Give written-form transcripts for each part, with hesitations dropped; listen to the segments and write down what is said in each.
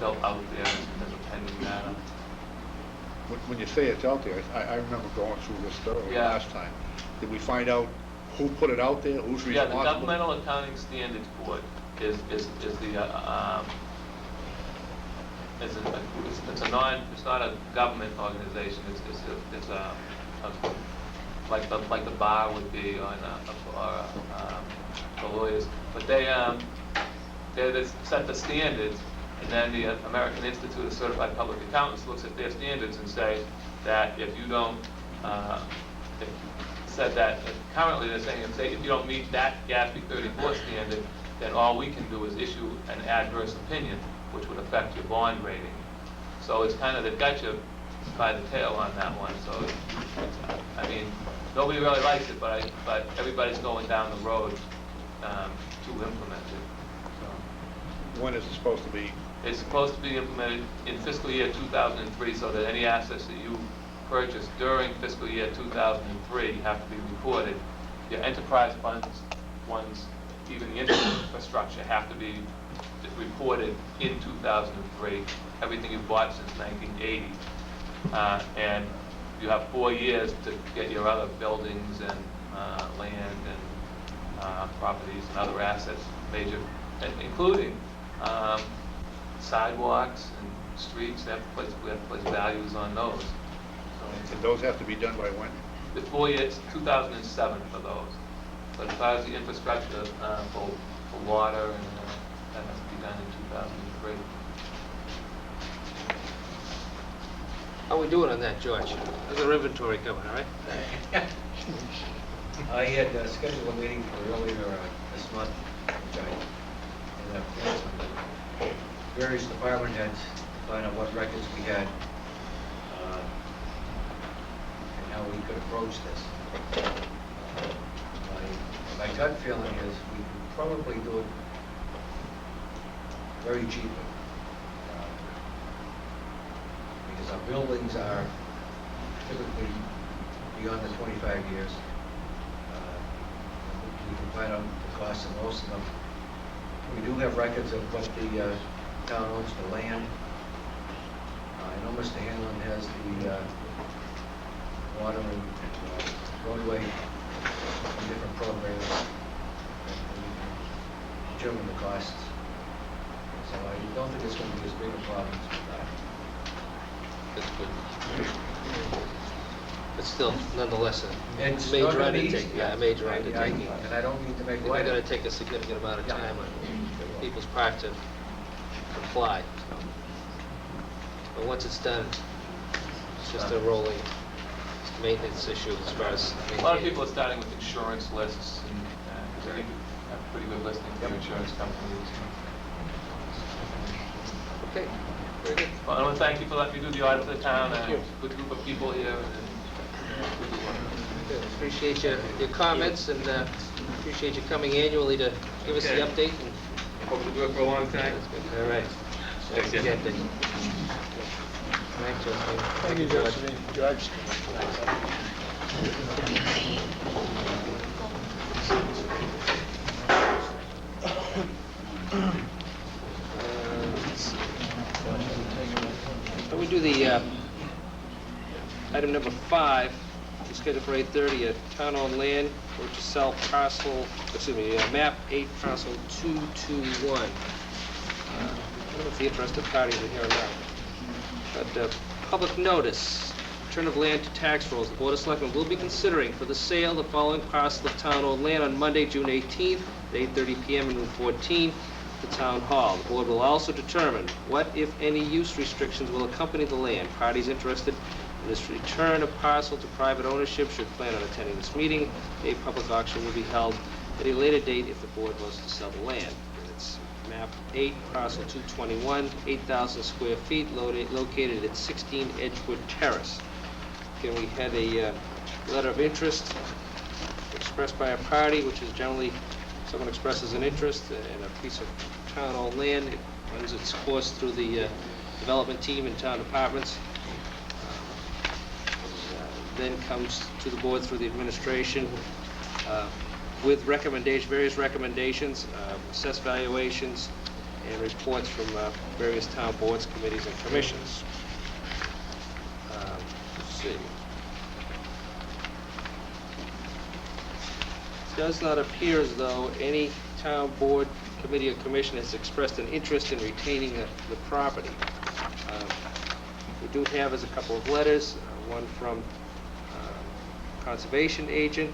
still out there as a pending matter. When you say it's out there, I remember going through this thoroughly last time. Did we find out who put it out there, who's responsible? Yeah, the Governmental Accounting Standards Board is the it's not a government organization. It's like the bar would be, or the lawyers. But they set the standards, and then the American Institute of Certified Public Accountants looks at their standards and say that if you don't, said that currently they're saying if you don't meet that GASB 34 standard, then all we can do is issue an adverse opinion, which would affect your bond rating. So it's kind of, they've got you by the tail on that one. So I mean, nobody really likes it, but everybody's going down the road to implement it. So, when is it supposed to be? It's supposed to be implemented in fiscal year 2003, so that any assets that you purchased during fiscal year 2003 have to be reported. Your enterprise funds, even the infrastructure, have to be reported in 2003. Everything you've bought since 1980. And you have 4 years to get your other buildings and land and properties and other assets, including sidewalks and streets. We have to place values on those. And those have to be done by when? The 4 years, 2007 for those. But as far as the infrastructure for water, and that has to be done in 2003. How are we doing on that, George? How's our inventory coming, all right? I had scheduled a meeting for earlier this month, which I ended up canceling. Various department heads to find out what records we had and how we could approach this. My gut feeling is we could probably do it very cheaply. Because our buildings are typically beyond the 25 years. We can find out the cost of most of them. We do have records of what the town owns the land. I know Mr. Hanlon has the water and roadway and different programs, and we can determine the costs. So I don't think it's going to be as big a problem as we thought. That's good. But still, nonetheless, It's a not major gonna be undertaking. easy. Yeah, a major undertaking. And I don't need to make They're light going of to it. take a significant amount of time on people's part to comply. So. But once it's done, it's just a rolling maintenance issue as far as A lot of people are starting with insurance lists, and they have pretty good listings for insurance companies. Okay, very good. Well, I want to thank you for letting me do the audit for the town. Good group of people here. Good. Appreciate your comments, and appreciate you coming annually to give us the update. And Hope to do it for a long time. all right. Thanks, Thanks again, Dick. Thanks, Josephine. Thank you, George. We do the item number 5, we scheduled for 8:30, a town-owned land, or to sell parcel, map 8, parcel 221. I don't know if the interested parties are here or not. But public notice, return of land to tax rolls. The Board of Selectmen will be considering for the sale the following parcel of town-owned land on Monday, June 18th, at 8:30 p.m. in room 14. The Town Hall. The Board will also determine what, if any, use restrictions will accompany the land. Parties interested in this return of parcel to private ownership should plan on attending this meeting. A public auction will be held at a later date if the Board wants to sell the land. It's map 8, parcel 221, 8,000 square feet, located at 16 Edgewood Terrace. Again, we had a letter of interest expressed by a party, which is generally someone expresses an interest in a piece of town-owned land. It runs its course through the development team and town departments. Then comes to the board through the administration with various recommendations, assessed valuations, and reports from various town boards, committees, and commissions. Let's see. It does not appear as though any town board, committee, or commission has expressed an interest in retaining the property. We do have as a couple of letters, one from conservation agent.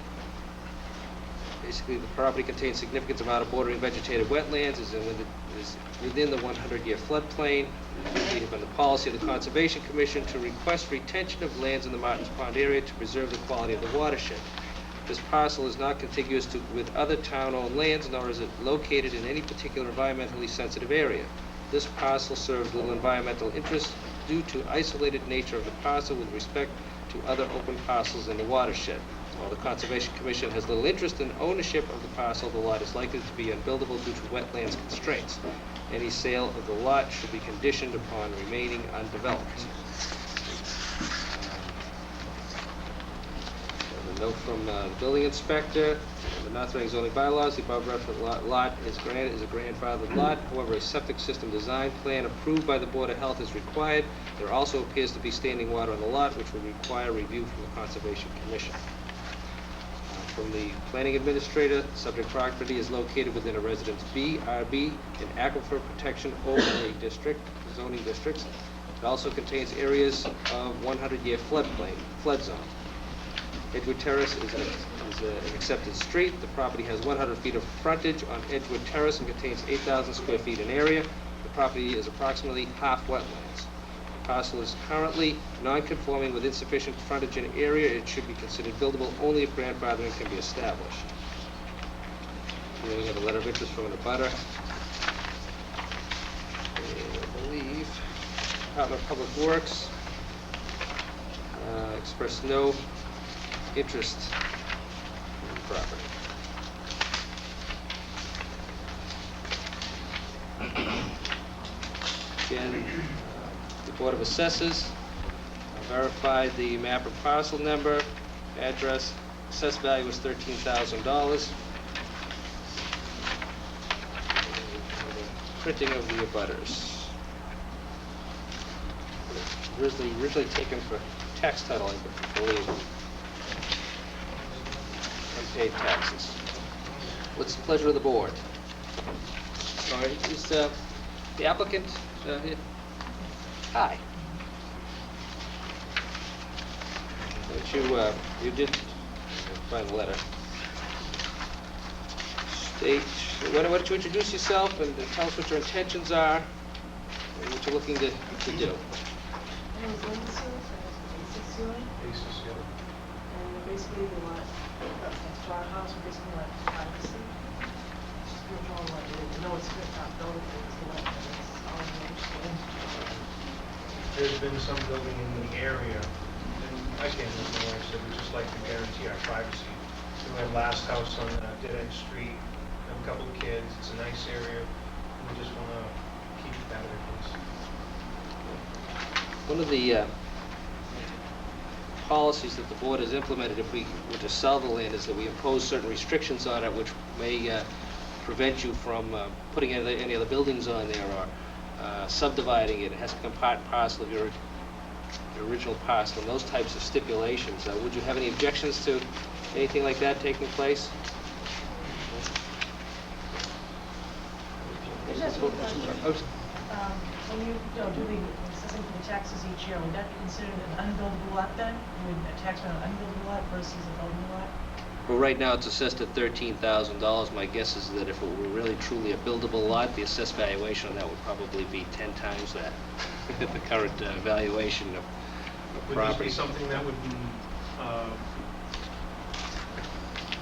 Basically, the property contains significant amount of bordering vegetated wetlands, is within the 100-year floodplain. We have been the policy of the Conservation Commission to request retention of lands in the Martins Pond area to preserve the quality of the watershed. This parcel is not contiguous with other town-owned lands, nor is it located in any particular environmentally sensitive area. This parcel serves little environmental interest due to isolated nature of the parcel with respect to other open parcels in the watershed. While the Conservation Commission has little interest in ownership of the parcel, the lot is likely to be unbuildable due to wetlands constraints. Any sale of the lot should be conditioned upon remaining undeveloped. A note from the building inspector, the North Reading zoning bylaws, the above referenced lot is a grandfathered lot. However, a septic system design plan approved by the Board of Health is required. There also appears to be standing water on the lot, which will require review from the Conservation Commission. From the planning administrator, subject property is located within a Residence B, RB, and Aquifer Protection Overlay District, zoning districts. It also contains areas of 100-year flood zone. Edgewood Terrace is an accepted street. The property has 100 feet of frontage on Edgewood Terrace and contains 8,000 square feet in area. The property is approximately half wetlands. The parcel is currently non-conforming with insufficient frontage and area. It should be considered buildable only if grandfathering can be established. Here we have a letter of interest from an abutter. I believe Department of Public Works expressed no interest in the property. Again, the Board of Assessors verified the map and parcel number, address, assessed value was $13,000. Printing of the abutters. Originally taken for tax titling, I believe. Unpaid taxes. What's the pleasure of the board? Sorry, is the applicant here? Hi. You did find the letter. State, why don't you introduce yourself and tell us what your intentions are and what you're looking to do. My name is Linda Sewell, and basically we want, next to our house, we basically want privacy. We're trying to let know it's not building, it's the it's all we understand. There's been some building in the area, and I can't remember what I said, we just like to guarantee our privacy. We had last house on Dead End Street, have a couple of kids, it's a nice area, and we just want to keep it that way, please. One of the policies that the board has implemented if we were to sell the land is that we impose certain restrictions on it which may prevent you from putting any other buildings on there or subdividing it. It has to become part and parcel of your original parcel, and those types of stipulations. Would you have any objections to anything like that taking place? There's just one question. When you do the assessing for the taxes each year, would that be considered an unbuildable lot then? Would a tax on an unbuildable lot versus a buildable lot? Well, right now it's assessed at $13,000. My guess is that if it were really truly a buildable lot, the assessed valuation on that would probably be 10 times that, the current valuation of property. Would this be something that would be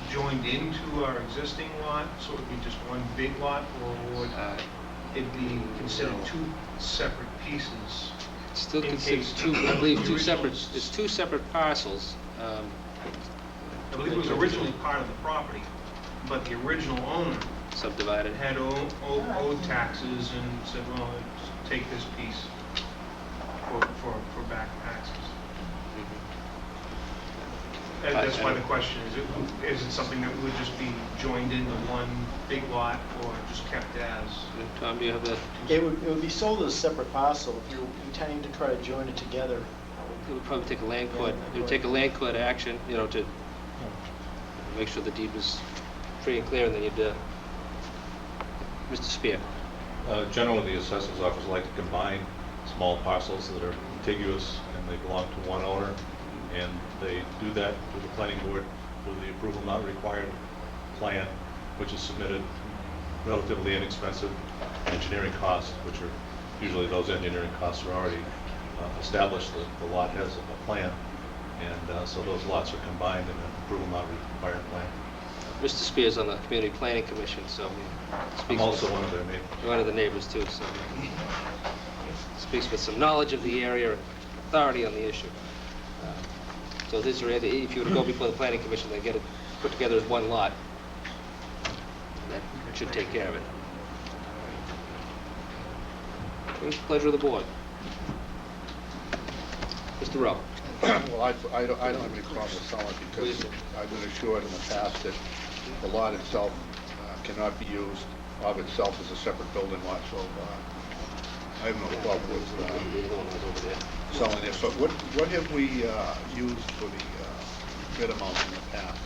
joined into our existing lot, so it would be just one big lot, or would it be considered two separate pieces? It's still in considered case two, I believe, the two original- separate, it's two separate parcels. I believe it was originally part of the property, but the original owner Subdivided. had owed taxes and said, well, let's take this piece for back taxes. And that's why the question is it something that would just be joined into one big lot or just kept as? Tom, do you have that? It would be sold as a separate parcel if you're intending to try to join it together. It would probably take a land court, it would take a land court action, you know, to make sure the deed was free and clear, and then you'd, Mr. Spear. Generally, the assessor's office like to combine small parcels that are contiguous and they belong to one owner, and they do that with the planning board with the approval not required plan, which is submitted, relatively inexpensive engineering costs, which are usually those engineering costs are already established. The lot has a plan, and so those lots are combined in an approval not required plan. Mr. Spear's on the Community Planning Commission, so he I'm speaks also with one of their neighbors. one of the neighbors too, so speaks with some knowledge of the area, authority on the issue. So this, if you were to go before the Planning Commission, they get it put together as one lot. That should take care of it. Pleasure of the board. Mr. Rowe. Well, I don't have any problem with selling it because I've been assured in the past that the lot itself cannot be used of itself as a separate building lot, so I have no problem with selling it. So what have we used for the bid amount in the past?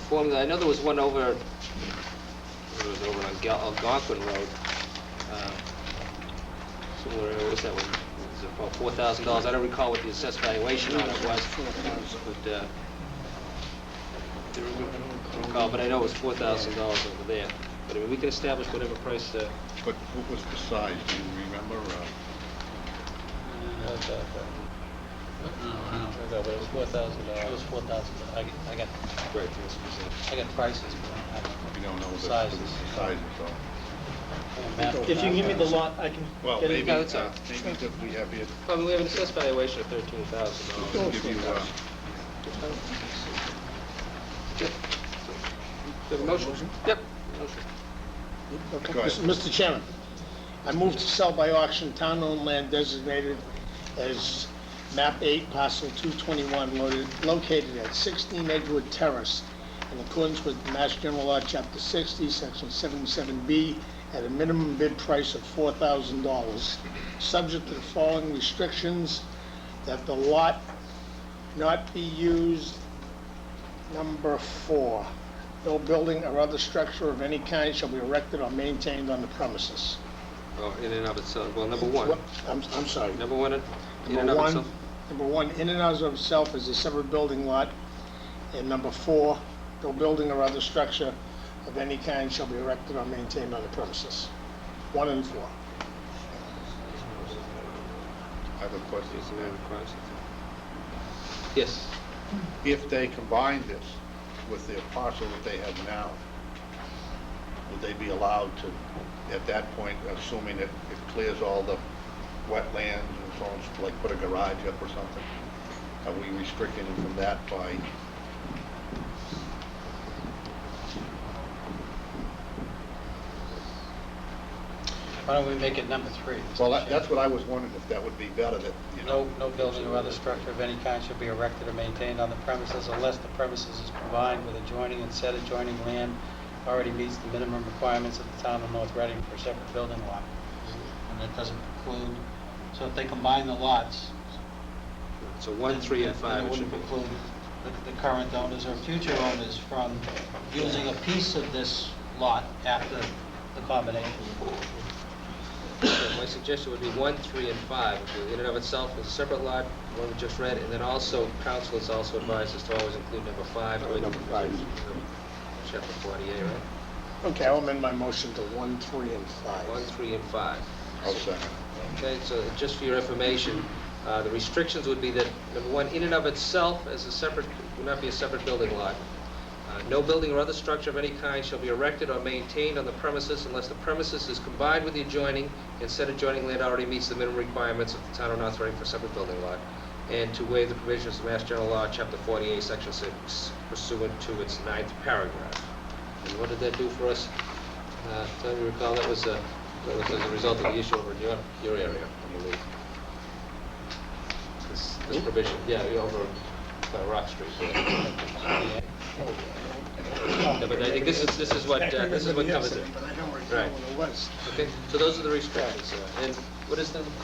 Formula, I know there was one over, it was over on Algonquin Road. Somewhere, what was that one? It was about $4,000. I don't recall what the assessed valuation on it was. But, I don't recall, but I know it was $4,000 over there. But I mean, we can establish whatever price. But what was the size? Do you remember? No, but it was $4,000. It was $4,000. I got Right. I got prices, but I don't You don't know the sizes. sizes, so. If you give me the lot, I can Well, get maybe, it. No, it's all right. maybe that we have it. Well, I mean, we have an assessed valuation of $13,000. We'll give you, Yep. Do you have a motion? Yep. Motion. Go ahead. Mr. Chairman, I move to sell by auction town-owned land designated as map 8, parcel 221, located at 16 Edgewood Terrace, in accordance with Mass General Law, Chapter 60, Section 77B, at a minimum bid price of $4,000, subject to the following restrictions: that the lot not be used, number 4, no building or other structure of any kind shall be erected or maintained on the premises. Oh, in and of itself. Well, number one. I'm sorry. Number one, in and Number of one, itself. in and of itself is a separate building lot. And number 4, no building or other structure of any kind shall be erected or maintained on the premises. 1 and 4. I have a question. Yes. If they combine this with the parcel that they have now, would they be allowed to, at that point, assuming it clears all the wetlands and so on, like put a garage up or something? Are we restricting them from that by? Why don't we make it number 3? Well, that's what I was wondering, if that would be better, that, you know. No building or other structure of any kind shall be erected or maintained on the premises unless the premises is combined with adjoining and said adjoining land already meets the minimum requirements of the town of North Reading for a separate building lot. And that doesn't preclude, so if they combine the lots. So 1, 3, and 5 It it should wouldn't be. preclude the current owners or future owners from using a piece of this lot after the combination. My suggestion would be 1, 3, and 5, which in and of itself is a separate lot, one we just read, and then also, council has also advised us to always include number 5. Number 5. Chapter 48, right? Okay, I'll amend my motion to 1, 3, and 5. 1, 3, and 5. I'll second. Okay, so just for your information, the restrictions would be that, number 1, in and of itself as a separate, would not be a separate building lot. No building or other structure of any kind shall be erected or maintained on the premises unless the premises is combined with the adjoining, and said adjoining land already meets the minimum requirements of the town of North Reading for a separate building lot. And to waive the provisions of Mass General Law, Chapter 48, Section 6, pursuant to its 9th paragraph. And what did that do for us? Do you recall that was as a result of the issue over in your area, I believe. This provision, yeah, over Rock Street. Yeah, but I think this is what covers it. But I don't Right. recall what it was. Okay, so those are the restrictions. And what is the